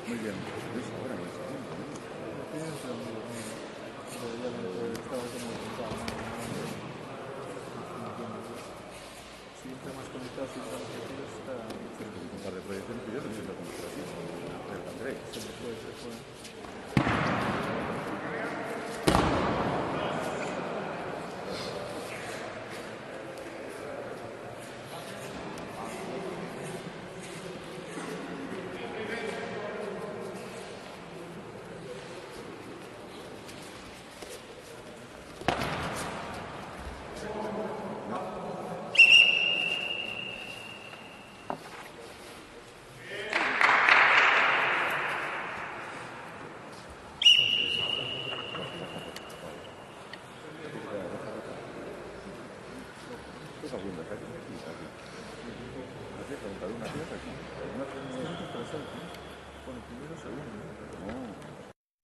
Muy bien. Si entra más conectado, si entra más conectado, está... Un par de proyectos que yo no entiendo cómo está así. Se puede. Una pieza aquí. Una pieza aquí. Pone primero, segundo. No.